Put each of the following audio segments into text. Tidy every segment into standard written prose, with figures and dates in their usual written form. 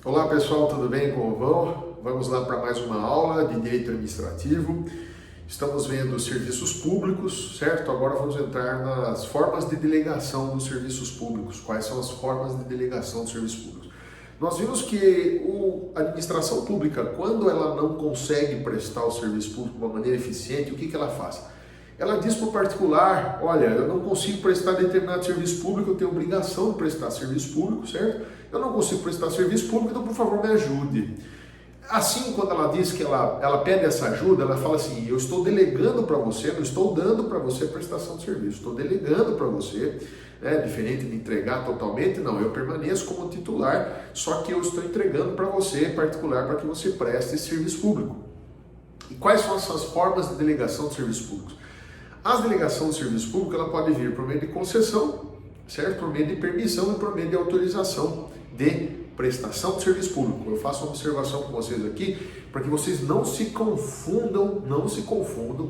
Olá pessoal, tudo bem? Como vão? Vamos lá para mais uma aula de Direito Administrativo. Estamos vendo os serviços públicos, certo? Agora vamos entrar nas formas de delegação dos serviços públicos. Quais são as formas de delegação dos serviços públicos? Nós vimos que a administração pública, quando ela não consegue prestar o serviço público de uma maneira eficiente, o que ela faz? Ela diz para o particular, olha, eu não consigo prestar determinado serviço público, eu tenho obrigação de prestar serviço público, certo? Eu não consigo prestar serviço público, então por favor me ajude. Assim, quando ela diz que ela pede essa ajuda, ela fala assim, eu estou delegando para você, não estou dando para você prestação de serviço, estou delegando para você, diferente de entregar totalmente, não, eu permaneço como titular, só que eu estou entregando para você, particular, para que você preste esse serviço público. E quais são essas formas de delegação de serviços públicos? A delegação de serviço público ela pode vir por meio de concessão, certo? Por meio de permissão e por meio de autorização de prestação de serviço público. Eu faço uma observação com vocês aqui para que vocês não se confundam,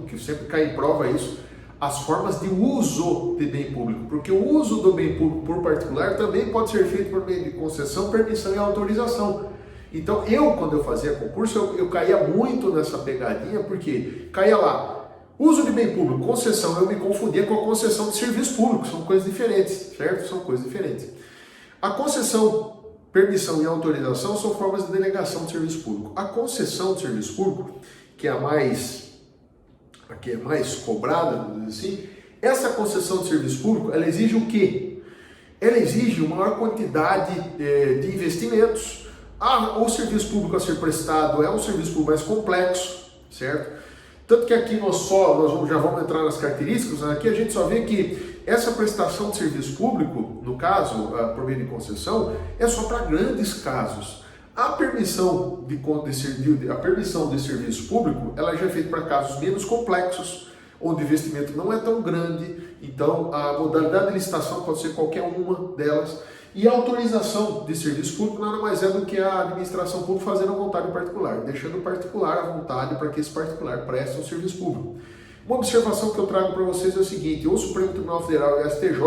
que sempre cai em prova isso, as formas de uso de bem público, porque o uso do bem público por particular também pode ser feito por meio de concessão, permissão e autorização. Então quando eu fazia concurso, eu caía muito nessa pegadinha, porque caía lá, uso de bem público, concessão, eu me confundia com a concessão de serviço público, são coisas diferentes, certo? São coisas diferentes. A concessão, permissão e autorização são formas de delegação de serviço público. A concessão de serviço público, que é a que é mais cobrada, vamos dizer assim, essa concessão de serviço público, ela exige o quê? Ela exige uma maior quantidade de investimentos. O serviço público a ser prestado é um serviço público mais complexo, certo? Tanto que aqui nós já vamos entrar nas características, aqui a gente só vê que essa prestação de serviço público, no caso, por meio de concessão, é só para grandes casos. A permissão de serviço público, ela já é feita para casos menos complexos, onde o investimento não é tão grande, então a modalidade de licitação pode ser qualquer uma delas. E a autorização de serviço público nada mais é do que a administração pública fazendo a vontade do particular, deixando o particular à vontade para que esse particular preste um serviço público. Uma observação que eu trago para vocês é o seguinte, o Supremo Tribunal Federal e o STJ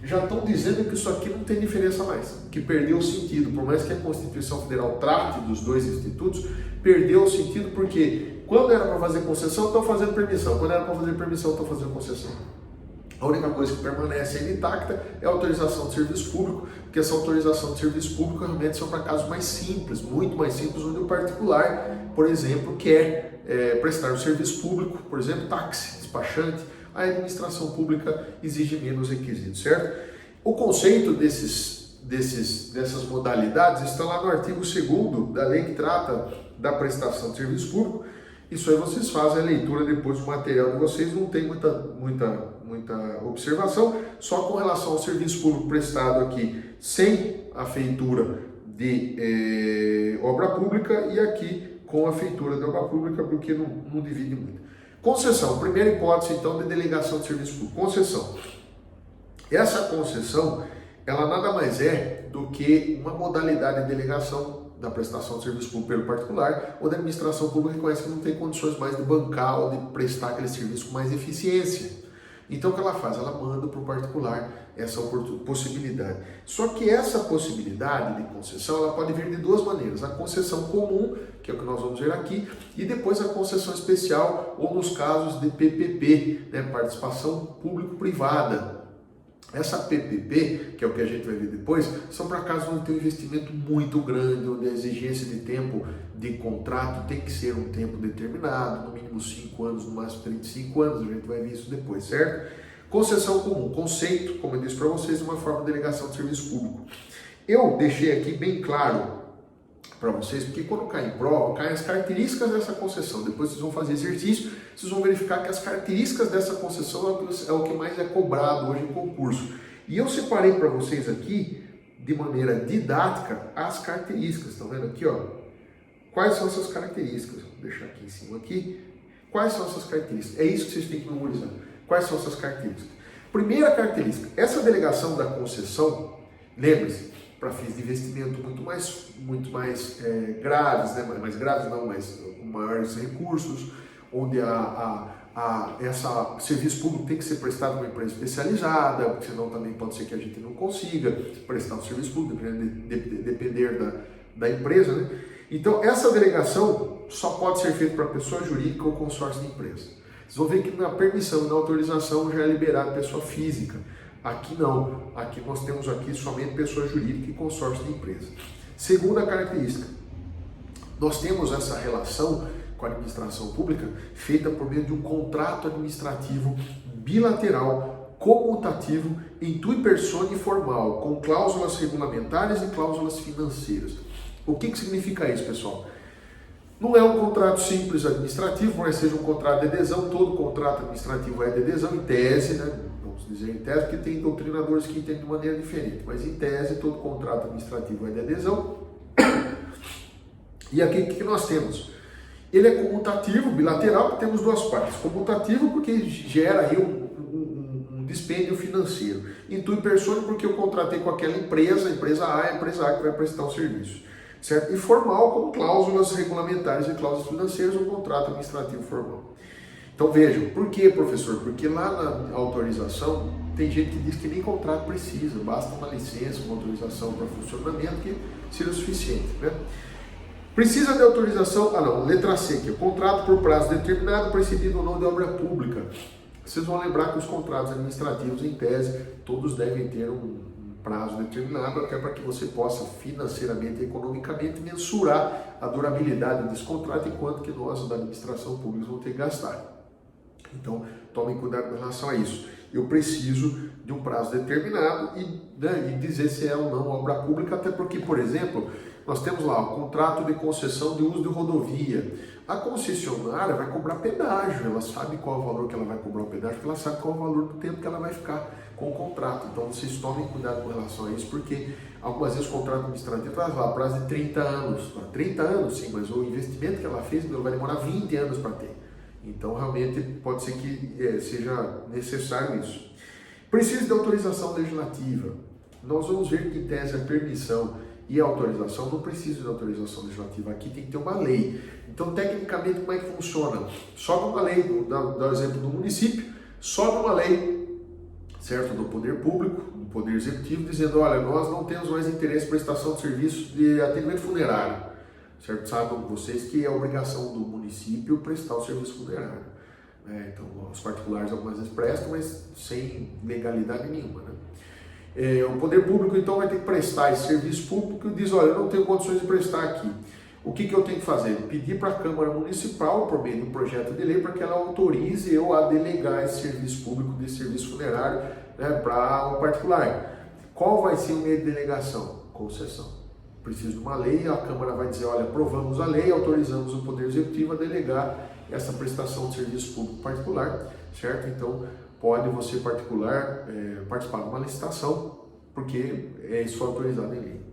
já estão dizendo que isso aqui não tem diferença mais, que perdeu o sentido, por mais que a Constituição Federal trate dos dois institutos, perdeu o sentido porque quando era para fazer concessão, estão fazendo permissão, quando era para fazer permissão, estão fazendo concessão. A única coisa que permanece ainda intacta é a autorização de serviço público, porque essa autorização de serviço público realmente são para casos mais simples, muito mais simples, onde o particular, por exemplo, quer prestar um serviço público, por exemplo, táxi, despachante, a administração pública exige menos requisitos, certo? O conceito dessas modalidades está lá no artigo 2º da lei que trata da prestação de serviço público. Isso aí vocês fazem a leitura depois do material de vocês, não tem muita observação, só com relação ao serviço público prestado aqui sem a feitura de obra pública e aqui com a feitura de obra pública, porque não divide muito. Concessão, primeira hipótese então de delegação de serviço público, concessão. Essa concessão, ela nada mais é do que uma modalidade de delegação da prestação de serviço público pelo particular, ou da administração pública reconhece que não tem condições mais de bancar ou de prestar aquele serviço com mais eficiência. Então o que ela faz? Ela manda para o particular essa possibilidade. Só que essa possibilidade de concessão, ela pode vir de duas maneiras. A concessão comum, que é o que nós vamos ver aqui, e depois a concessão especial, ou nos casos de PPP, participação público-privada. Essa PPP, que é o que a gente vai ver depois, são para casos onde tem um investimento muito grande, onde a exigência de tempo de contrato tem que ser um tempo determinado, no mínimo 5 anos, no máximo 35 anos, a gente vai ver isso depois, certo? Concessão comum, conceito, como eu disse para vocês, uma forma de delegação de serviço público. Eu deixei aqui bem claro para vocês, porque quando cai em prova, caem as características dessa concessão. Depois vocês vão fazer exercício, vocês vão verificar que as características dessa concessão é o que mais é cobrado hoje em concurso. E eu separei para vocês aqui, de maneira didática, as características. Estão vendo aqui, ó? Quais são essas características? Vou deixar aqui em cima aqui. Quais são essas características? É isso que vocês têm que memorizar. Quais são essas características? Primeira característica, essa delegação da concessão, lembre-se, para fins de investimento muito mais graves, né? Mais graves não, mas com maiores recursos, onde esse serviço público tem que ser prestado a uma empresa especializada, porque senão também pode ser que a gente não consiga prestar um serviço público, depender da empresa, né? Então, essa delegação só pode ser feita para pessoa jurídica ou consórcio de empresa. Vocês vão ver que na permissão e na autorização já é liberado pessoa física. Aqui não. Aqui nós temos aqui somente pessoa jurídica e consórcio de empresa. Segunda característica, nós temos essa relação com a administração pública feita por meio de um contrato administrativo bilateral, comutativo, in tui persone formal, com cláusulas regulamentares e cláusulas financeiras. O que significa isso, pessoal? Não é um contrato simples administrativo, mas seja um contrato de adesão. Todo contrato administrativo é de adesão, em tese, né? Vamos dizer em tese, porque tem doutrinadores que entendem de maneira diferente, mas em tese todo contrato administrativo é de adesão. E aqui o que nós temos? Ele é comutativo, bilateral, temos duas partes. Comutativo porque gera aí um dispêndio financeiro. Intui persona porque eu contratei com aquela empresa, a empresa A que vai prestar o serviço. Certo? E formal com cláusulas regulamentares e cláusulas financeiras, um contrato administrativo formal. Então vejam, por que, professor? Porque lá na autorização tem gente que diz que nem contrato precisa, basta uma licença, uma autorização para funcionamento que seria o suficiente, né? Precisa de autorização, letra C, que é o contrato por prazo determinado, precedido ou não de obra pública. Vocês vão lembrar que os contratos administrativos, em tese, todos devem ter um prazo determinado, até para que você possa financeiramente e economicamente mensurar a durabilidade desse contrato, enquanto que nós, da administração pública, vamos ter que gastar. Então, tomem cuidado com relação a isso. Eu preciso de um prazo determinado e dizer se é ou não obra pública, até porque, por exemplo, nós temos lá o contrato de concessão de uso de rodovia. A concessionária vai cobrar pedágio, ela sabe qual é o valor que ela vai cobrar o pedágio, porque ela sabe qual é o valor do tempo que ela vai ficar com o contrato. Então vocês tomem cuidado com relação a isso, porque algumas vezes o contrato administrativo traz lá prazo de 30 anos. 30 anos sim, mas o investimento que ela fez vai demorar 20 anos para ter. Então realmente pode ser que seja necessário isso. Precisa de autorização legislativa. Nós vamos ver que em tese a permissão e a autorização não precisa de autorização legislativa. Aqui tem que ter uma lei. Então, tecnicamente, como é que funciona? Sobe uma lei, dá o exemplo do município, sobe uma lei, certo, do poder público, do poder executivo, dizendo, olha, nós não temos mais interesse em prestação de serviços de atendimento funerário, certo? Sabem vocês que é obrigação do município prestar o serviço funerário, né? Então, os particulares algumas vezes prestam, mas sem legalidade nenhuma, né? O poder público então vai ter que prestar esse serviço público e diz, olha, eu não tenho condições de prestar aqui. O que eu tenho que fazer? Pedir para a Câmara Municipal, por meio de um projeto de lei, para que ela autorize eu a delegar esse serviço público, desse serviço funerário, né, para um particular. Qual vai ser o meio de delegação? Concessão. Preciso de uma lei, a Câmara vai dizer, olha, aprovamos a lei, autorizamos o Poder Executivo a delegar essa prestação de serviço público particular, certo? Então, pode você particular participar de uma licitação, porque isso foi autorizado em lei.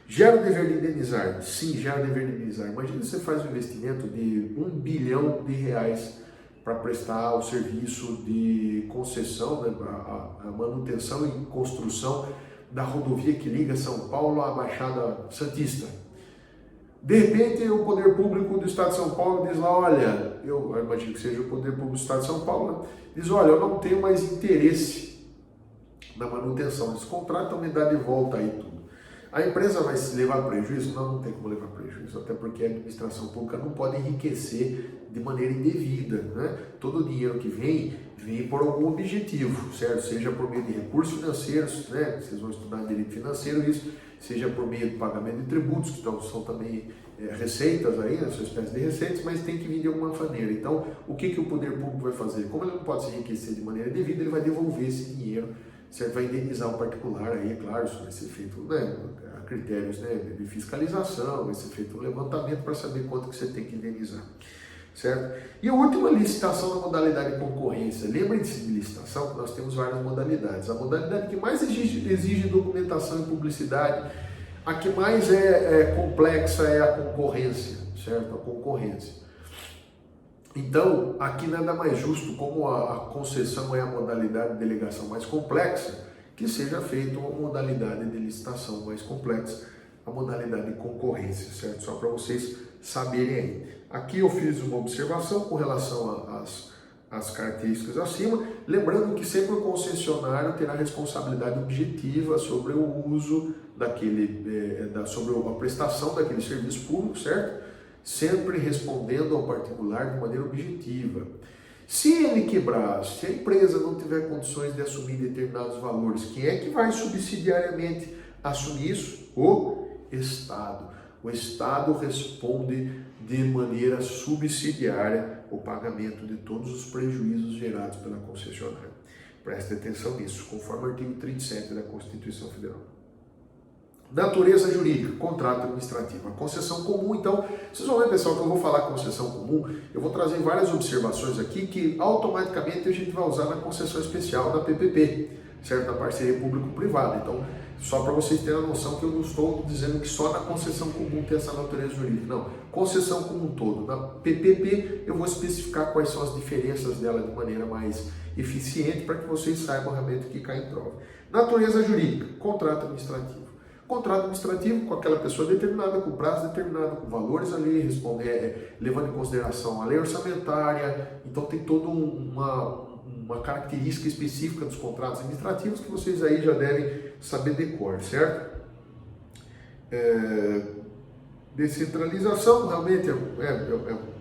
Gera o dever de indenizar? Sim, gera o dever de indenizar. Imagina você faz um investimento de R$1 bilhão para prestar o serviço de concessão, né, a manutenção e construção da rodovia que liga São Paulo à Baixada Santista. De repente, o poder público do Estado de São Paulo diz lá, olha, eu imagino que seja o poder público do Estado de São Paulo, né? Diz, olha, eu não tenho mais interesse na manutenção desse contrato, então me dá de volta aí tudo. A empresa vai se levar prejuízo? Não tem como levar prejuízo, até porque a administração pública não pode enriquecer de maneira indevida, né? Todo o dinheiro que vem por algum objetivo, certo? Seja por meio de recursos financeiros, né? Vocês vão estudar direito financeiro isso, seja por meio de pagamento de tributos, que são também receitas aí, né? São espécies de receitas, mas tem que vir de alguma maneira. Então, o que o poder público vai fazer? Como ele não pode se enriquecer de maneira devida, ele vai devolver esse dinheiro, certo? Vai indenizar o particular, aí é claro, isso vai ser feito, né, a critérios, né, de fiscalização, vai ser feito um levantamento para saber quanto que você tem que indenizar, certo? E a última, licitação na modalidade de concorrência. Lembrem-se de licitação, que nós temos várias modalidades. A modalidade que mais exige documentação e publicidade, a que mais é complexa é a concorrência, certo? A concorrência. Então, aqui nada mais justo, como a concessão é a modalidade de delegação mais complexa, que seja feita uma modalidade de licitação mais complexa, a modalidade de concorrência, certo? Só para vocês saberem aí. Aqui eu fiz uma observação com relação as características acima, lembrando que sempre o concessionário terá responsabilidade objetiva sobre o uso sobre a prestação daquele serviço público, certo? Sempre respondendo ao particular de maneira objetiva. Se ele quebrar, se a empresa não tiver condições de assumir determinados valores, quem é que vai subsidiariamente assumir isso? O Estado. O Estado responde de maneira subsidiária o pagamento de todos os prejuízos gerados pela concessionária. Preste atenção nisso, conforme o artigo 37 da Constituição Federal. Natureza jurídica, contrato administrativo. A concessão comum, então, vocês vão ver, pessoal, que eu vou falar concessão comum, eu vou trazer várias observações aqui que automaticamente a gente vai usar na concessão especial da PPP, certo? Da parceria público-privada. Então, só para vocês terem a noção que eu não estou dizendo que só na concessão comum tem essa natureza jurídica. Não, concessão como um todo. Na PPP eu vou especificar quais são as diferenças dela de maneira mais eficiente para que vocês saibam realmente o que cai em prova. Natureza jurídica, contrato administrativo. Contrato administrativo com aquela pessoa determinada, com prazo determinado, com valores ali, levando em consideração a lei orçamentária. Então tem toda uma característica específica dos contratos administrativos que vocês aí já devem saber de cor, certo? Descentralização realmente é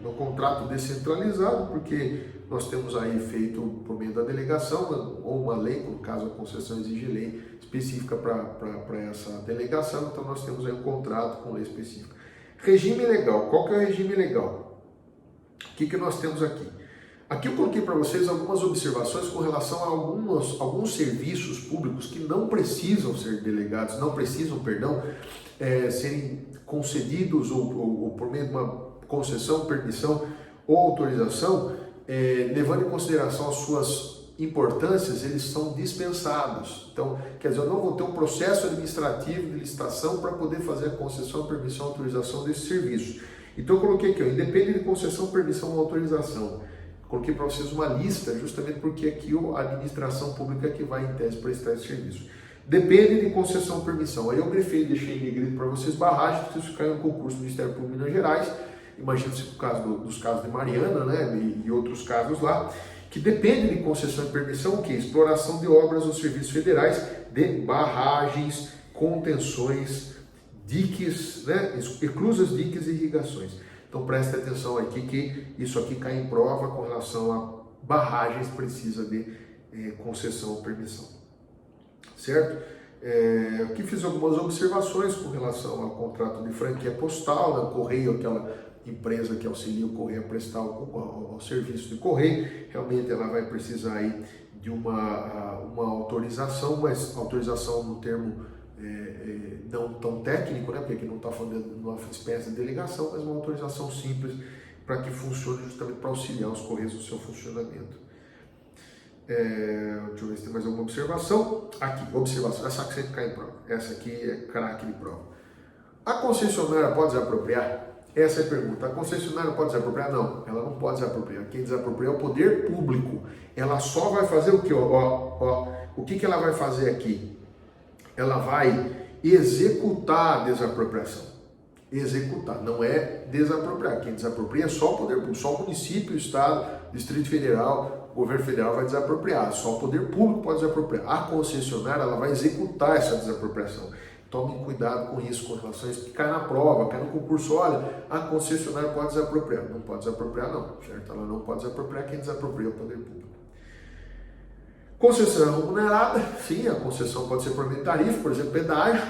um contrato descentralizado, porque nós temos aí feito por meio da delegação, ou uma lei, no caso a concessão exige lei específica para essa delegação, então nós temos aí um contrato com lei específica. Regime legal, qual que é o regime legal? O que nós temos aqui? Aqui eu coloquei para vocês algumas observações com relação a alguns serviços públicos que não precisam ser delegados, serem concedidos ou por meio de uma concessão, permissão ou autorização, levando em consideração as suas importâncias, eles são dispensados. Então, quer dizer, eu não vou ter um processo administrativo de licitação para poder fazer a concessão, permissão, autorização desse serviço. Então eu coloquei aqui, independe de concessão, permissão ou autorização. Coloquei para vocês uma lista, justamente porque aqui a administração pública que vai em tese prestar esse serviço. Depende de concessão ou permissão. Aí eu grifei, deixei em negrito para vocês barragens, se isso cair no concurso do Ministério Público de Minas Gerais, imagina-se por causa dos casos de Mariana, né, e outros casos lá, que depende de concessão e permissão, o quê? Exploração de obras ou serviços federais de barragens, contenções, diques, né, eclusas, diques e irrigações. Então preste atenção aqui que isso aqui cai em prova com relação a barragens, precisa de concessão ou permissão. Certo? Aqui fiz algumas observações com relação ao contrato de franquia postal, né? O correio, aquela empresa que auxilia o correio a prestar o serviço de correio, realmente ela vai precisar aí de uma autorização, mas autorização no termo não tão técnico, né? Porque aqui não está falando de uma espécie de delegação, mas uma autorização simples para que funcione justamente para auxiliar os correios no seu funcionamento. Deixa eu ver se tem mais alguma observação. Aqui, observação, essa que sempre cai em prova. Essa aqui é craque de prova. A concessionária pode desapropriar? Essa é a pergunta. A concessionária pode desapropriar? Não, ela não pode desapropriar. Quem desapropria é o poder público. Ela só vai fazer o quê? O que ela vai fazer aqui? Ela vai executar a desapropriação. Executar, não é desapropriar. Quem desapropria é só o poder público, só o município, o estado, Distrito Federal, o governo federal vai desapropriar, só o poder público pode desapropriar. A concessionária, ela vai executar essa desapropriação. Tomem cuidado com isso, com relação a isso, que cai na prova, cai no concurso. Olha, a concessionária pode desapropriar. Não pode desapropriar, não, certo? Ela não pode desapropriar, quem desapropria é o poder público. Concessão remunerada, sim, a concessão pode ser por meio de tarifa, por exemplo, pedágio,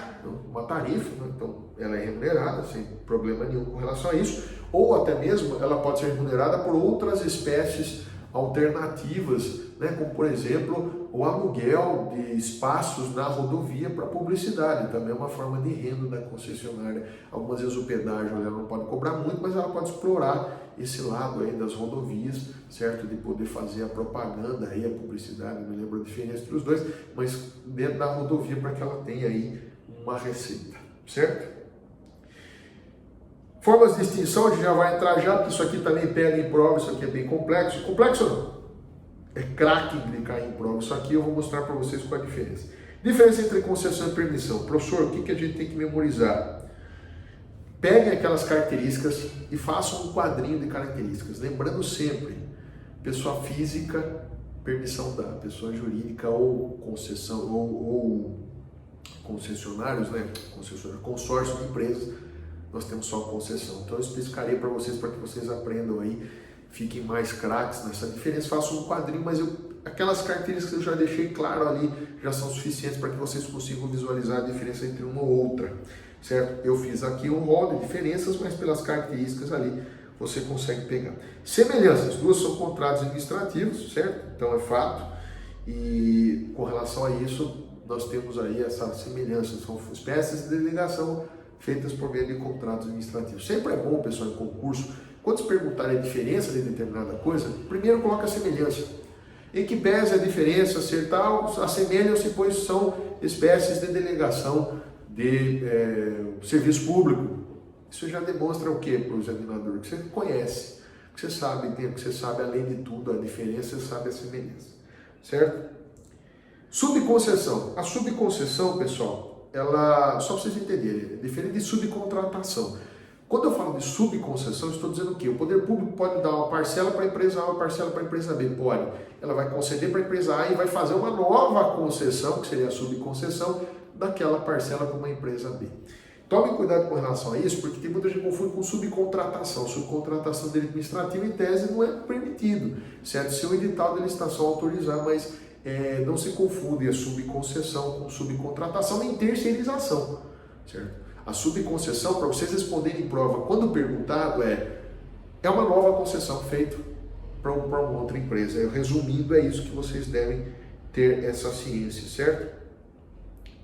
uma tarifa, né? Então ela é remunerada, sem problema nenhum com relação a isso, ou até mesmo ela pode ser remunerada por outras espécies alternativas, né? Como por exemplo o aluguel de espaços na rodovia para publicidade, também é uma forma de renda da concessionária. Algumas vezes o pedágio ela não pode cobrar muito, mas ela pode explorar esse lado aí das rodovias, certo? De poder fazer a propaganda aí, a publicidade, não me lembro a diferença entre os dois, mas dentro da rodovia para que ela tenha aí uma receita, certo? Formas de extinção, a gente já vai entrar já, porque isso aqui também pega em prova, isso aqui é bem complexo. Complexo ou não? É craque de cair em prova. Isso aqui eu vou mostrar para vocês qual é a diferença. Diferença entre concessão e permissão. Professor, o que a gente tem que memorizar? Peguem aquelas características e façam um quadrinho de características. Lembrando sempre, Pessoa física, permissão dá. Pessoa jurídica ou concessão ou concessionários, né? Concessionário, consórcio de empresas, nós temos só concessão. Então eu especificarei para vocês vocês aprendam aí, fiquem mais craques nessa diferença. Faço um quadrinho, mas aquelas características que eu já deixei claro ali já são suficientes para que vocês consigam visualizar a diferença entre uma ou outra, certo? Eu fiz aqui um rol de diferenças, mas pelas características ali você consegue pegar. Semelhanças, duas são contratos administrativos, certo? Então é fato. E com relação a isso, nós temos aí essa semelhança, são espécies de delegação feitas por meio de contratos administrativos. Sempre é bom, pessoal, em concurso, quando se perguntarem a diferença de determinada coisa, primeiro coloca a semelhança. Em que pese a diferença ser tal, assemelham-se, pois são espécies de delegação de serviço público. Isso já demonstra o que para o examinador? Que você conhece, que você sabe, que você sabe além de tudo a diferença, você sabe a semelhança, certo? Subconcessão. A subconcessão, pessoal, ela, só para vocês entenderem, é diferente de subcontratação. Quando eu falo de subconcessão, estou dizendo o quê? O poder público pode dar uma parcela para a empresa A, uma parcela para a empresa B. Pode. Ela vai conceder para a empresa A e vai fazer uma nova concessão, que seria a subconcessão, daquela parcela para uma empresa B. Tome cuidado com relação a isso, porque tem muita gente que confunde com subcontratação. Subcontratação de administrativa, em tese, não é permitido, certo? Se o edital de licitação autorizar, mas não se confunde a subconcessão com subcontratação nem terceirização, certo? A subconcessão, para vocês responderem em prova, quando perguntado, é uma nova concessão feita para uma outra empresa. Resumindo, é isso que vocês devem ter essa ciência, certo?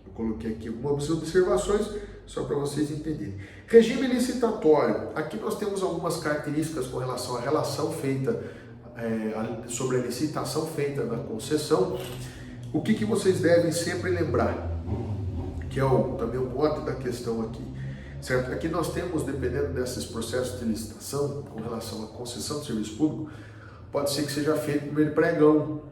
Eu coloquei aqui algumas observações, só para vocês entenderem. Regime licitatório. Aqui nós temos algumas características com relação à relação feita, sobre a licitação feita da concessão. O que vocês devem sempre lembrar? Que é também o mote da questão aqui, certo? Aqui nós temos, dependendo desses processos de licitação, com relação à concessão de serviço público, pode ser que seja feito primeiro pregão,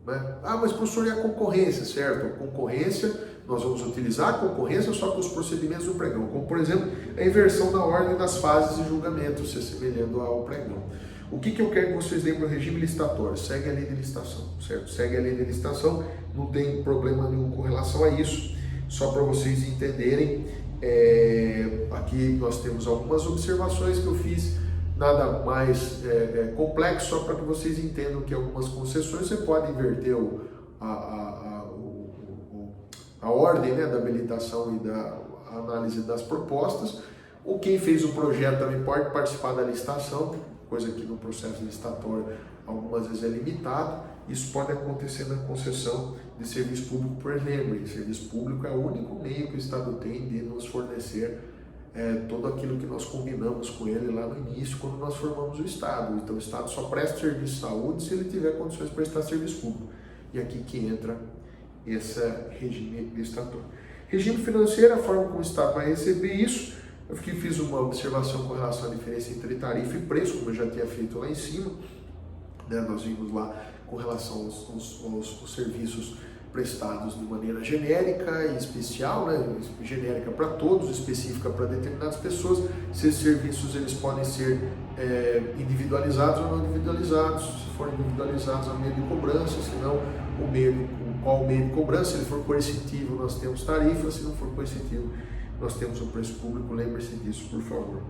né? Ah, mas professor, e a concorrência, certo? A concorrência, nós vamos utilizar a concorrência só com os procedimentos do pregão, como por exemplo, a inversão da ordem das fases de julgamento, se assemelhando ao pregão. O que eu quero que vocês lembrem do regime licitatório? Segue a lei de licitação, certo? Segue a lei de licitação, não tem problema nenhum com relação a isso. Só para vocês entenderem, aqui nós temos algumas observações que eu fiz, nada mais complexo, só para que vocês entendam que algumas concessões você pode inverter a ordem, né, da habilitação e da análise das propostas. Ou quem fez o projeto também pode participar da licitação, coisa que no processo licitatório algumas vezes é limitado. Isso pode acontecer na concessão de serviço público, por exemplo. Serviço público é o único meio que o Estado tem de nos fornecer tudo aquilo que nós combinamos com ele lá no início, quando nós formamos o Estado. Então o Estado só presta serviço de saúde se ele tiver condições de prestar serviço público. E aqui que entra esse regime licitatório. Regime financeiro, a forma como o Estado vai receber isso. Eu fiz uma observação com relação à diferença entre tarifa e preço, como eu já tinha feito lá em cima. Nós vimos lá com relação aos serviços prestados de maneira genérica e especial, né? Genérica para todos, específica para determinadas pessoas. Se esses serviços eles podem ser individualizados ou não individualizados. Se forem individualizados, há meio de cobrança, se não, qual o meio de cobrança. Se ele for coercitivo, nós temos tarifa, se não for coercitivo, nós temos o preço público. Lembre-se disso, por favor.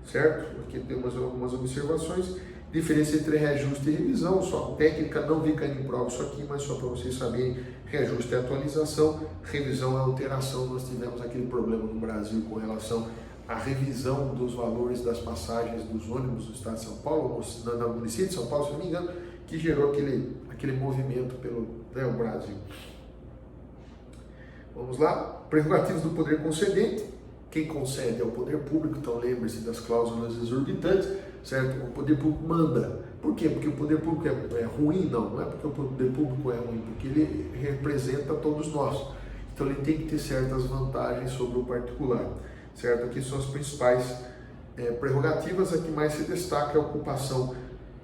Certo? Aqui temos algumas observações. Diferença entre reajuste e revisão, só técnica, não vi caindo em prova isso aqui, mas só para vocês saberem, reajuste é atualização, revisão é alteração. Nós tivemos aquele problema no Brasil com relação à revisão dos valores das passagens dos ônibus do estado de São Paulo, no município de São Paulo, se não me engano, que gerou aquele movimento pelo Brasil. Vamos lá, prerrogativas do poder concedente. Quem concede é o poder público, então lembre-se das cláusulas exorbitantes, certo? O poder público manda. Por quê? Porque o poder público é ruim? Não é porque o poder público é ruim, porque ele representa todos nós. Então ele tem que ter certas vantagens sobre o particular, certo? Aqui são as principais prerrogativas. A que mais se destaca é a ocupação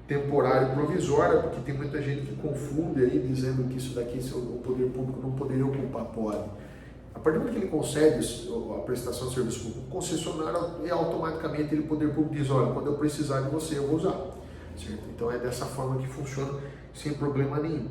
temporária e provisória, porque tem muita gente que confunde aí, dizendo que isso daqui o poder público não poderia ocupar. Pode. A partir do momento que ele concede a prestação de serviço público concessionário, automaticamente ele, o poder público, diz: olha, quando eu precisar de você, eu vou usar. certo? Então é dessa forma que funciona, sem problema nenhum.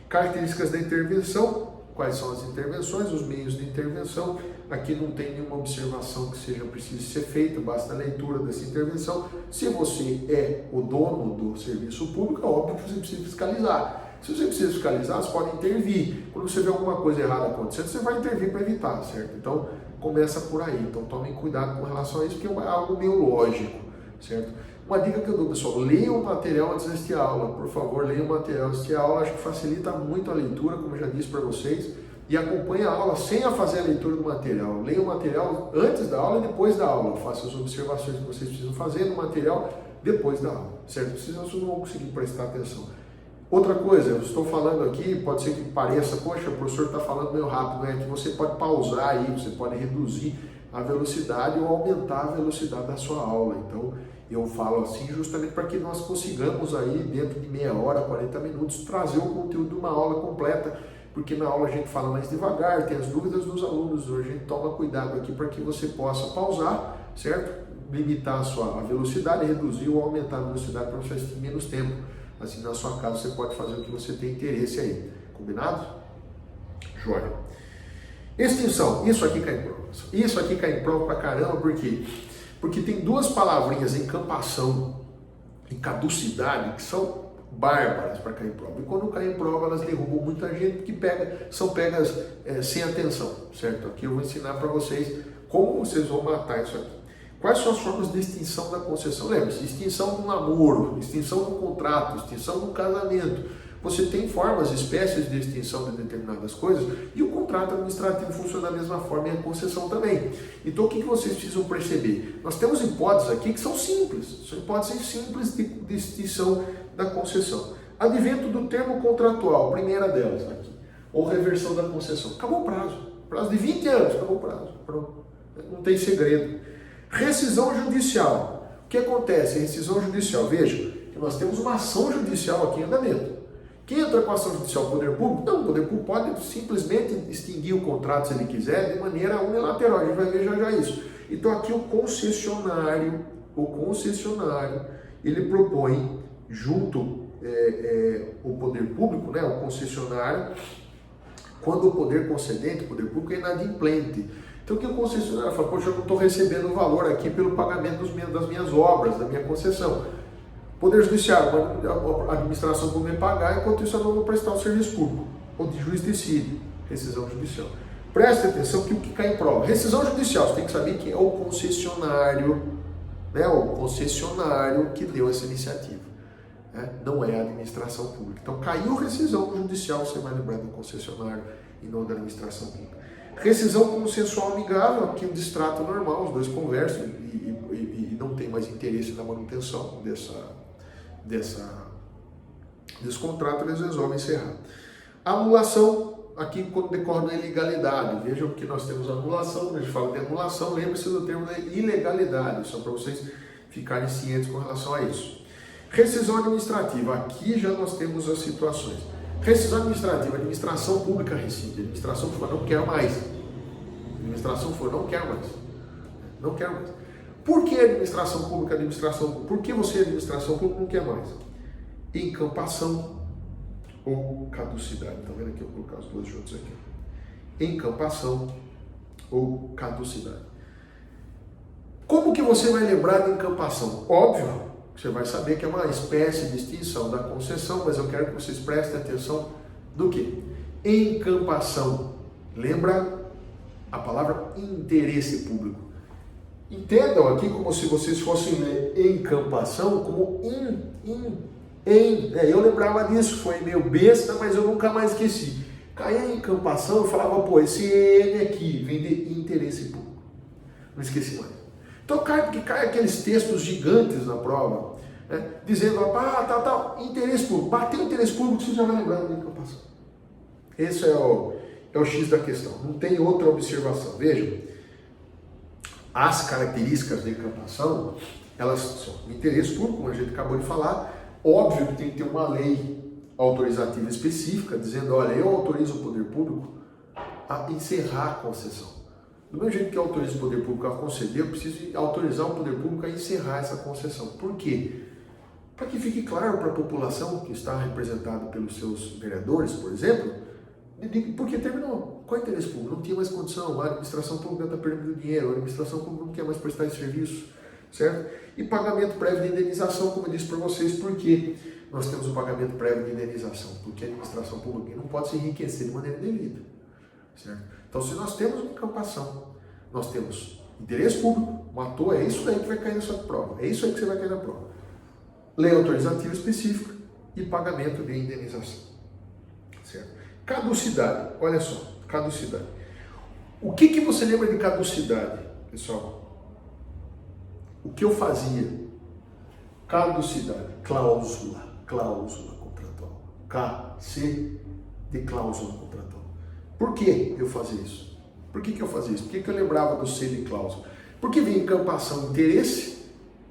Características da intervenção, quais são as intervenções, os meios de intervenção. Aqui não tem nenhuma observação que seja preciso ser feita, basta a leitura dessa intervenção. Se você é o dono do serviço público, é óbvio que você precisa fiscalizar. Se você precisa fiscalizar, você pode intervir. Quando você vê alguma coisa errada acontecendo, você vai intervir para evitar, certo? Então, começa por aí. Então, tomem cuidado com relação a isso, porque é algo meio lógico, certo? Uma dica que eu dou, pessoal, leia o material antes de assistir a aula. Por favor, leia o material antes de assistir a aula. Acho que facilita muito a leitura, como eu já disse para vocês. E acompanhe a aula sem a fazer a leitura do material. Leia o material antes da aula e depois da aula. Faça as observações que vocês precisam fazer no material depois da aula, certo? Senão vocês não vão conseguir prestar atenção. Outra coisa, eu estou falando aqui, pode ser que pareça, poxa, o professor está falando meio rápido, é que você pode pausar aí, você pode reduzir a velocidade ou aumentar a velocidade da sua aula. Então, eu falo assim justamente para que nós consigamos aí, dentro de meia hora, 40 minutos, trazer o conteúdo de uma aula completa, porque na aula a gente fala mais devagar, tem as dúvidas dos alunos, a gente toma cuidado aqui para que você possa pausar, certo? Limitar a velocidade, reduzir ou aumentar a velocidade para você assistir menos tempo. Assim, na sua casa, você pode fazer o que você tem interesse aí. Combinado? Joia. Extinção. Isso aqui cai em prova. Isso aqui cai em prova pra caramba, por quê? Porque tem duas palavrinhas, encampação e caducidade, que são bárbaras para cair em prova. E quando caem em prova, elas derrubam muita gente, que são pegas sem atenção, certo? Aqui eu vou ensinar para vocês como vocês vão matar isso aqui. Quais são as formas de extinção da concessão? Lembre-se, extinção do namoro, extinção do contrato, extinção do casamento. Você tem formas, espécies de extinção de determinadas coisas e o contrato administrativo funciona da mesma forma e a concessão também. Então o que vocês precisam perceber? Nós temos hipóteses aqui que são simples, são hipóteses simples de extinção da concessão. Advento do termo contratual, primeira delas aqui, ou reversão da concessão. Acabou o prazo, prazo de 20 anos, acabou o prazo, pronto, não tem segredo. Rescisão judicial. O que acontece? Rescisão judicial. Veja que nós temos uma ação judicial aqui em andamento. Quem entra com a ação judicial? O poder público? Não, o poder público pode simplesmente extinguir o contrato se ele quiser de maneira unilateral. A gente vai ver já isso. Então aqui o concessionário, ele propõe junto o poder público, né, o concessionário, quando o poder concedente, o poder público é inadimplente. Então o que o concessionário fala? Poxa, eu não estou recebendo o valor aqui pelo pagamento das minhas obras, da minha concessão. Poder Judiciário, a administração pode me pagar, enquanto isso eu não vou prestar o serviço público. O juiz decide, rescisão judicial. Preste atenção que o que cai em prova. Rescisão judicial, você tem que saber que é o concessionário, né, o concessionário que deu essa iniciativa. Né? Não é a administração pública. Então caiu rescisão judicial, você vai lembrar do concessionário e não da administração pública. Rescisão consensual amigável, aqui um distrato normal, os dois conversam e não tem mais interesse na manutenção desse contrato, eles resolvem encerrar. Anulação, aqui quando decorre da ilegalidade, vejam que nós temos anulação, quando a gente fala de anulação, lembre-se do termo da ilegalidade, só para vocês ficarem cientes com relação a isso. Rescisão administrativa, aqui já nós temos as situações. Rescisão administrativa, a administração pública rescinde, a administração pública não quer mais. A administração pública não quer mais. Não quer mais. Por que a administração pública, por que você, a administração pública, não quer mais? Encampação ou caducidade. Está vendo aqui? Eu vou colocar os dois juntos aqui. Encampação ou caducidade. Como que você vai lembrar de encampação? Óbvio, você vai saber que é uma espécie de extinção da concessão, mas eu quero que vocês prestem atenção do que? Encampação. Lembra a palavra interesse público. Entendam aqui como se vocês fossem ler encampação como eu lembrava disso, foi meio besta, mas eu nunca mais esqueci. Caía em encampação, eu falava, pô, esse N aqui vem de interesse público. Não esqueci mais. Então cai aqueles textos gigantes na prova, né, dizendo, interesse público. Bateu interesse público, você já vai lembrar da encampação. Esse é o X da questão. Não tem outra observação. Vejam, as características da encampação, elas são o interesse público, como a gente acabou de falar. Óbvio que tem que ter uma lei autorizativa específica, dizendo, olha, eu autorizo o poder público a encerrar a concessão. Do mesmo jeito que eu autorizo o poder público a conceder, eu preciso autorizar o poder público a encerrar essa concessão. Por quê? para que fique claro para a população que está representada pelos seus vereadores, por exemplo, porque terminou. Qual é o interesse público? Não tinha mais condição, a administração pública está perdendo dinheiro, a administração pública não quer mais prestar esse serviço, certo? E pagamento prévio de indenização, como eu disse para vocês, por que nós temos o pagamento prévio de indenização? Porque a administração pública não pode se enriquecer de maneira indevida, certo? Então, se nós temos uma incampação, nós temos interesse público, matou, é isso aí que vai cair na sua prova, é isso aí que você vai cair na prova. Lei autorizativa específica e pagamento de indenização, certo? Caducidade, olha só, caducidade. O que você lembra de caducidade, pessoal? O que eu fazia? Caducidade, cláusula contratual. C de cláusula contratual. Por que eu fazia isso? Por que eu fazia isso? Por que eu lembrava do C de cláusula? Porque vem encampação interesse,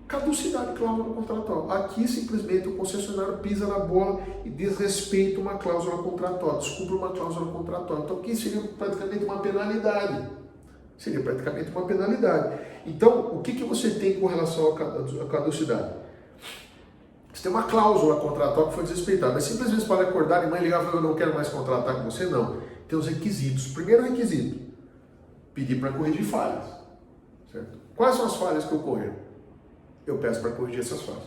caducidade cláusula contratual. Aqui simplesmente o concessionário pisa na bola e desrespeita uma cláusula contratual, descumpre uma cláusula contratual. Então aqui seria praticamente uma penalidade. Seria praticamente uma penalidade. Então, o que você tem com relação à caducidade? Você tem uma cláusula contratual que foi desrespeitada, mas simplesmente para acordar e mãe ligar e falar, eu não quero mais contratar com você, não. Tem os requisitos. Primeiro requisito, pedir para corrigir falhas. Certo? Quais são as falhas que ocorreram? Eu peço para corrigir essas falhas.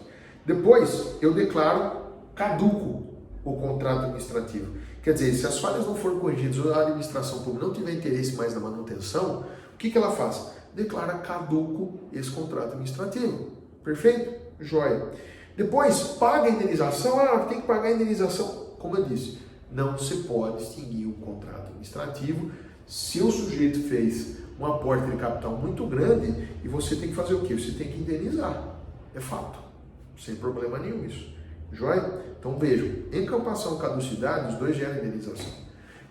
Depois, eu declaro caduco o contrato administrativo. Quer dizer, se as falhas não forem corrigidas ou a administração pública não tiver interesse mais na manutenção, o que ela faz? Declara caduco esse contrato administrativo. Perfeito? Joia. Depois, paga a indenização. Tem que pagar a indenização. Como eu disse, não se pode extinguir um contrato administrativo se o sujeito fez um aporte de capital muito grande e você tem que fazer o quê? Você tem que indenizar. É fato. Sem problema nenhum isso. Joia? Então vejam, encampação e caducidade, os dois geram indenização.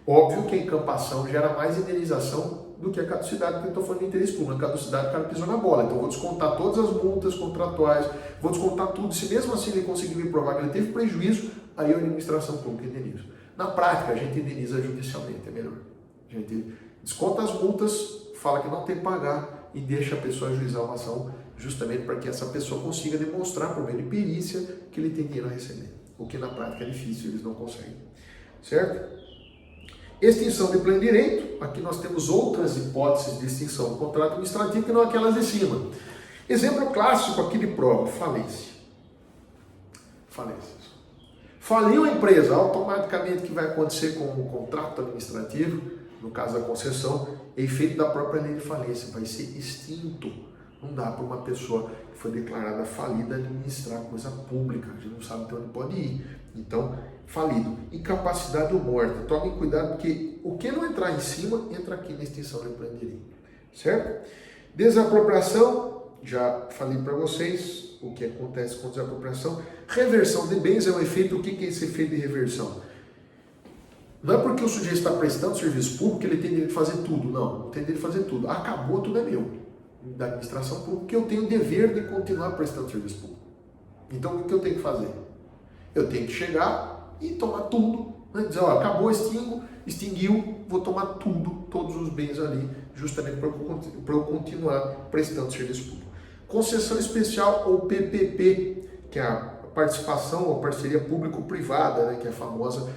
Óbvio que a encampação gera mais indenização do que a caducidade, porque eu estou falando de interesse público. A caducidade o cara pisou na bola. Então eu vou descontar todas as multas contratuais, vou descontar tudo. Se mesmo assim ele conseguir me provar que ele teve prejuízo, aí a administração pública indeniza. Na prática, a gente indeniza judicialmente, é melhor. A gente desconta as multas, fala que não tem que pagar e deixa a pessoa ajuizar uma ação justamente para que essa pessoa consiga demonstrar por meio de perícia que ele tem dinheiro a receber. O que na prática é difícil, eles não conseguem. Certo? Extinção de pleno direito. Aqui nós temos outras hipóteses de extinção do contrato administrativo que não aquelas de cima. Exemplo clássico aqui de prova, falência. Falência. Faliu a empresa, automaticamente o que vai acontecer com o contrato administrativo, no caso da concessão, é efeito da própria lei de falência, vai ser extinto. Não dá para uma pessoa que foi declarada falida administrar coisa pública, a gente não sabe até onde pode ir. Então, falido. Incapacidade ou morte. Tomem cuidado, porque o que não entrar em cima, entra aqui na extinção de pleno direito. Certo? Desapropriação, já falei para vocês o que acontece com desapropriação. Reversão de bens é um efeito. O que é esse efeito de reversão? Não é porque o sujeito está prestando serviço público que ele tem direito de fazer tudo. Não tem direito de fazer tudo. Acabou, tudo é meu. Da administração pública, que eu tenho o dever de continuar prestando serviço público. Então, o que eu tenho que fazer? Eu tenho que chegar e tomar tudo. Né? Dizer, ó, acabou, extinguiu, vou tomar tudo, todos os bens ali, justamente para eu continuar prestando serviço público. Concessão especial ou PPP, que é a participação ou parceria público-privada, né? Que é a famosa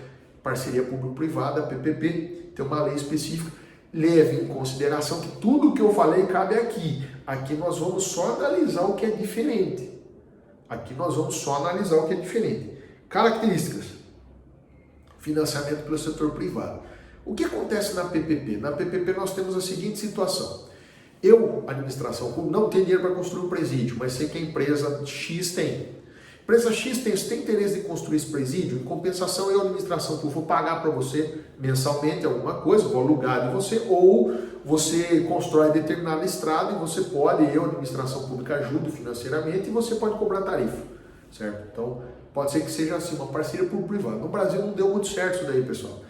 parceria público-privada, PPP, tem uma lei específica. Leve em consideração que tudo que eu falei cabe aqui. Aqui nós vamos só analisar o que é diferente. Características. Financiamento pelo setor privado. O que acontece na PPP? Na PPP nós temos a seguinte situação. Eu, administração pública, não tenho dinheiro para construir um presídio, mas sei que a empresa X tem. A empresa X tem interesse em construir esse presídio, em compensação eu, administração pública, vou pagar para você mensalmente alguma coisa, vou alugar de você, ou você constrói determinada estrada e você pode, eu, administração pública, ajudo financeiramente e você pode cobrar tarifa, certo? Então, pode ser que seja assim, uma parceria público-privada. No Brasil não deu muito certo isso daí, pessoal.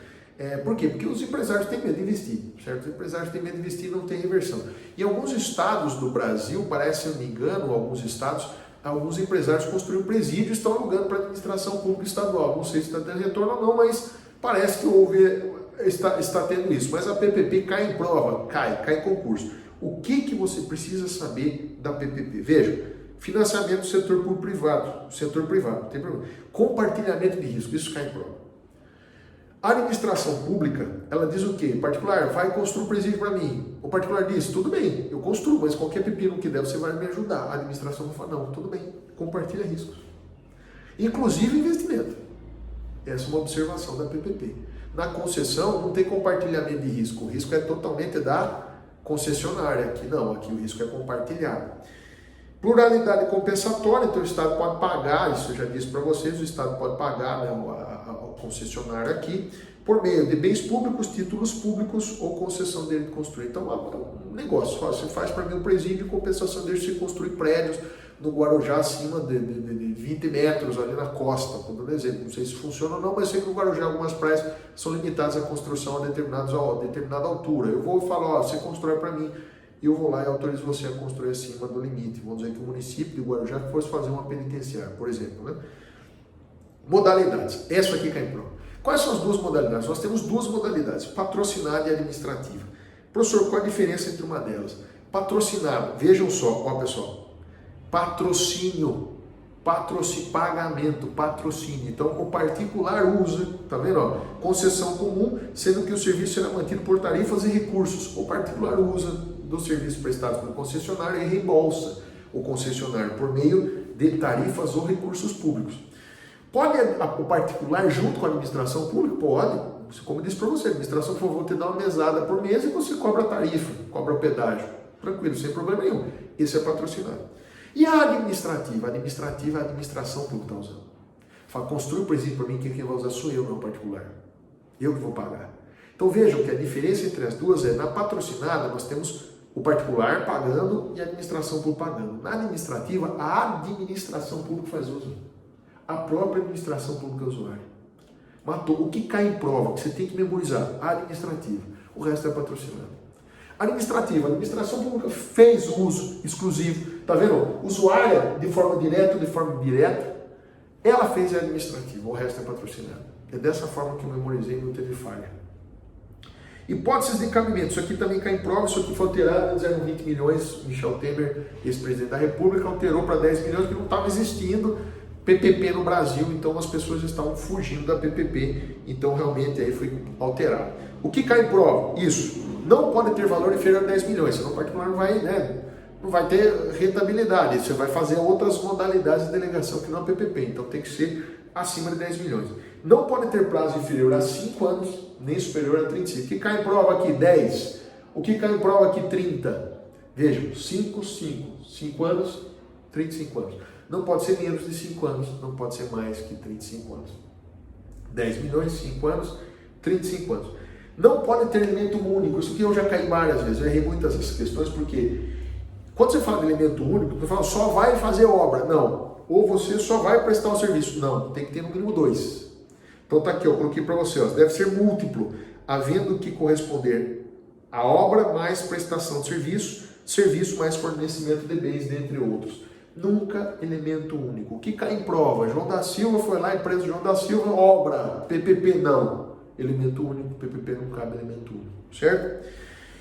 Por quê? Porque os empresários têm medo de investir, certo? Os empresários têm medo de investir e não tem reversão. Em alguns estados do Brasil, parece, se eu não me engano, alguns empresários construíram presídio e estão alugando para a administração pública estadual. Não sei se está tendo retorno ou não, mas parece que está tendo isso. Mas a PPP cai em prova, cai em concurso. O que você precisa saber da PPP? Veja, Financiamento do setor público-privado, setor privado, não tem problema. Compartilhamento de risco, isso cai em prova. A administração pública, ela diz o quê? O particular, vai construir um presídio para mim. O particular diz, tudo bem, eu construo, mas qualquer pepino que der, você vai me ajudar. A administração não fala, não, tudo bem, compartilha riscos. Inclusive investimento. Essa é uma observação da PPP. Na concessão, não tem compartilhamento de risco. O risco é totalmente da concessionária. Aqui não, aqui o risco é compartilhado. Pluralidade compensatória, então o Estado pode pagar, isso eu já disse para vocês, o Estado pode pagar, né, a concessionária aqui, por meio de bens públicos, títulos públicos ou concessão dele de construir. Então é um negócio, você faz para mim um presídio de compensação dele de construir prédios no Guarujá acima de 20 metros ali na costa, estou dando exemplo, não sei se funciona ou não, mas sei que no Guarujá algumas praias são limitadas à construção a determinada altura. Eu vou falar, ó, você constrói para mim, e eu vou lá e autorizo você a construir acima do limite. Vamos dizer que o município de Guarujá fosse fazer uma penitenciária, por exemplo. Né? Modalidades. Essa aqui cai em prova. Quais são as duas modalidades? Nós temos duas modalidades, patrocinada e administrativa. Professor, qual a diferença entre uma delas? Patrocinado, vejam só, ó pessoal, patrocínio, pagamento, patrocínio. Então, o particular usa, tá vendo? Ó, concessão comum, sendo que o serviço será mantido por tarifas e recursos. O particular usa dos serviços prestados pelo concessionário e reembolsa o concessionário por meio de tarifas ou recursos públicos. Pode o particular junto com a administração pública? Pode. Como eu disse para você, a administração, por favor, te dá uma mesada por mês e você cobra a tarifa, cobra o pedágio. Tranquilo, sem problema nenhum. Esse é patrocinado. E a administrativa? A administrativa é a administração pública está usando. Fala, construi o presídio para mim, quem vai usar sou eu, não o particular. Eu que vou pagar. Então vejam que a diferença entre as duas é, na patrocinada nós temos o particular pagando e a administração pública pagando. Na administrativa, a administração pública faz uso. A própria administração pública é usuária. Matou. O que cai em prova, que você tem que memorizar? A administrativa. O resto é patrocinado. Administrativa. A administração pública fez uso exclusivo. Está vendo? Usuária, de forma direta ou de forma indireta, ela fez a administrativa. O resto é patrocinado. É dessa forma que eu memorizei e não teve falha. Hipóteses de cabimento, isso aqui também cai em prova, isso aqui foi alterado, antes eram 20 milhões, Michel Temer, ex-presidente da República, alterou para 10 milhões, que não estava existindo PPP no Brasil, então as pessoas estavam fugindo da PPP, então realmente aí foi alterado. O que cai em prova? Isso, não pode ter valor inferior a 10 milhões, senão o particular não vai, né, não vai ter rentabilidade, você vai fazer outras modalidades de delegação que não é PPP, então tem que ser acima de 10 milhões. Não pode ter prazo inferior a 5 anos, nem superior a 35. O que cai em prova aqui? 10. O que cai em prova aqui? 30. Vejam, 5 anos, 35 anos. Não pode ser menos de 5 anos, não pode ser mais que 35 anos. 10 milhões, 5 anos, 35 anos. Não pode ter elemento único, isso aqui eu já caí várias vezes, eu errei muitas essas questões, porque quando você fala de elemento único, você fala só vai fazer obra, não. Ou você só vai prestar um serviço, não. Tem que ter no mínimo 2. Então tá aqui, eu coloquei para você, ó, deve ser múltiplo, havendo que corresponder a obra mais prestação de serviço mais fornecimento de bens, dentre outros. Nunca elemento único. O que cai em prova? João da Silva foi lá, empresa João da Silva, obra, PPP não. Elemento único, PPP não cabe elemento único, certo?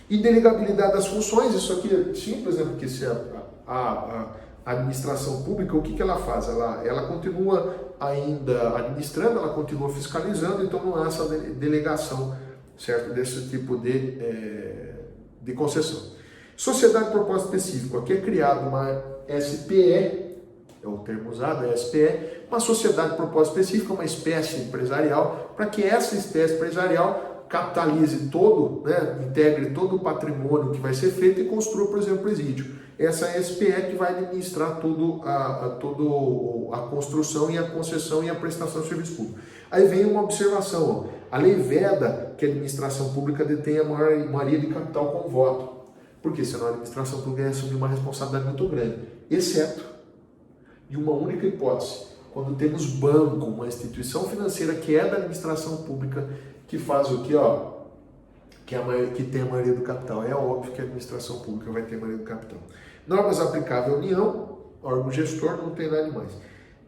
Indelegabilidade das funções, isso aqui é simples, né? Porque se a administração pública, o que ela faz? Ela continua ainda administrando, ela continua fiscalizando, então não há essa delegação, certo? Desse tipo de concessão. Sociedade de propósito específico, aqui é criado uma SPE, é o termo usado, é SPE, uma sociedade de propósito específico, uma espécie empresarial, para que essa espécie empresarial capitalize todo, né, integre todo o patrimônio que vai ser feito e construa, por exemplo, presídio. Essa é a SPE que vai administrar toda a construção e a concessão e a prestação de serviço público. Aí vem uma observação, ó, a lei veda que a administração pública detenha a maioria de capital com voto, porque senão a administração pública ia assumir uma responsabilidade muito grande, exceto em uma única hipótese, quando temos banco, uma instituição financeira que é da administração pública, que faz o quê? Ó, que tem a maioria do capital. É óbvio que a administração pública vai ter a maioria do capital. Normas aplicáveis à União, órgão gestor, não tem nada mais.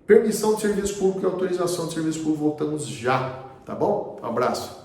Permissão de serviço público e autorização de serviço público, voltamos já, tá bom? Um abraço.